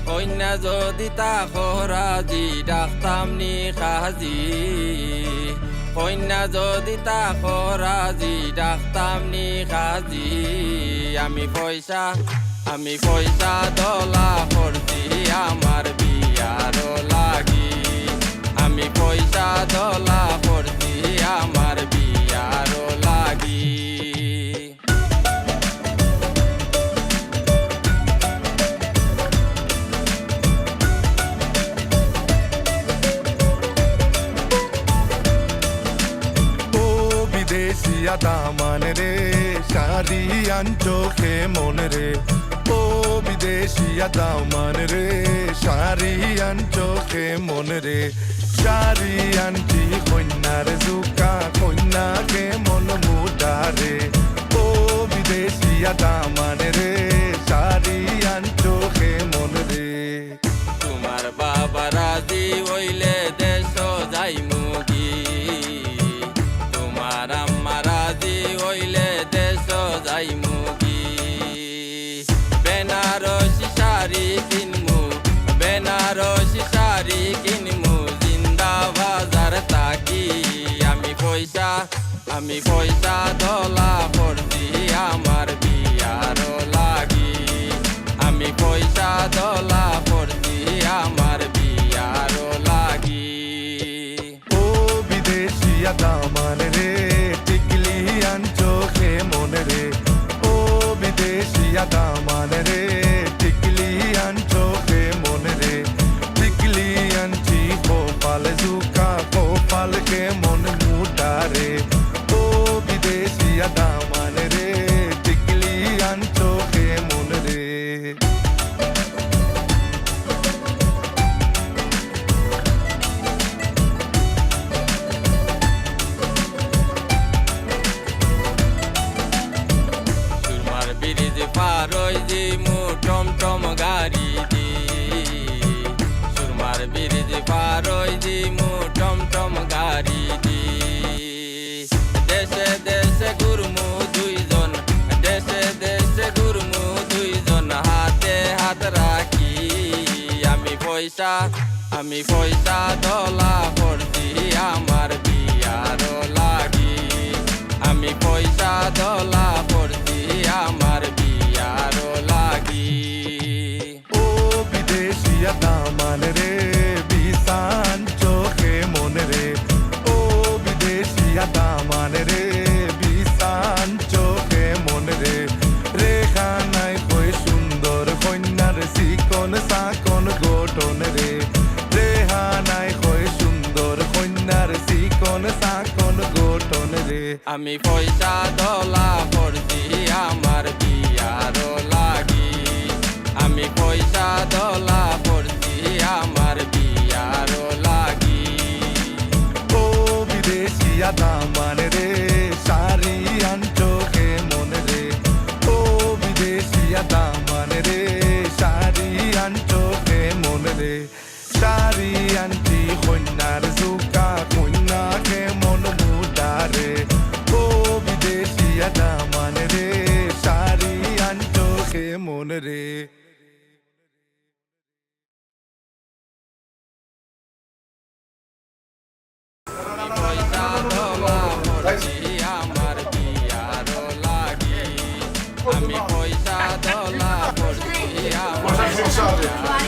কন্যা যদি তাকো রাজি ডাকতাম নি খাজি কন্যা যদি তাকো রাজি ডাকতাম নি খাজি আমি পয়সা দলা করছি আমার বিয়ার লাগি আমি পয়সা দলা করছি আমার বিয়ার লাগি দেশিয়া দামান রে শাড়ি আনচোখে মন রে ও বিদেশিয়া দামান রে শাড়ি আনচোখে মন রে শাড়ি আনটি কন্যার জুকা কন্যাকে মন মুদারে ও বিদেশিয়া দামান রে শাড়ি আনচোখে মন রে তোমার বাবা রাজি হইলে দেশ যাই মুগি যাই মুগি বেনারসি শাড়ি কিনমু জিন্দা বাজার তাকি আমি পয়সা দলা করছি আমার বিয়ার লাগি আমি পয়সা দলা করছি আমার বিয়ার লাগি ও বিদেশিয়া দামান রে টিকলি আনচোখে মন রে ও বিদেশিয়া দামান রে টিকলি আনচোখে মন রে টিকলি আনছি কপাল জুকা কপালকে মন মুটারে ও বিদেশিয়া দামান রে টিকলি আনচোখে মন রে পারই যে মু টমটম গাড়ি দি সুরমার ব্রিজ পারই যে মু টমটম গাড়ি দি দেশে দেশে ঘুরমু দুইজন হাতে হাত রাখি আমি পয়সা দলা করছি আমার বিয়ার লাগি আমি পয়সা দলা করছি আমার বিয়ার লাগি ও বিদেশিয়া দামান রে বিসান চোখে মন রে ও বিদেশিয়া দামান রে বিসান চোখে মন রে রেখা নাই কই সুন্দর কন্যার চিকন চাকন গঠন রে রেহা নাই কই সুন্দর কন্যার চিকন চাকন গঠন রে আমি পয়সা দলা করছি আমার বিয়ার লাগি আমি পয়সা দলা করছি আমার বিয়ার লাগি ও বিদেশিয়া দামান রে শাড়ি আনচোখে মন রে ও বিদেশিয়া দামান রে শাড়ি আনচোখে মন রে শাড়ি আনটি কন্যার জুকা কন্যাকে মন মুদারে ও বিদেশিয়া দামান রে শাড়ি আনচোখে মন রে পয়সা দলা করছি আমার বিয়ার লাগি আমি পয়সা দলা করছি আমার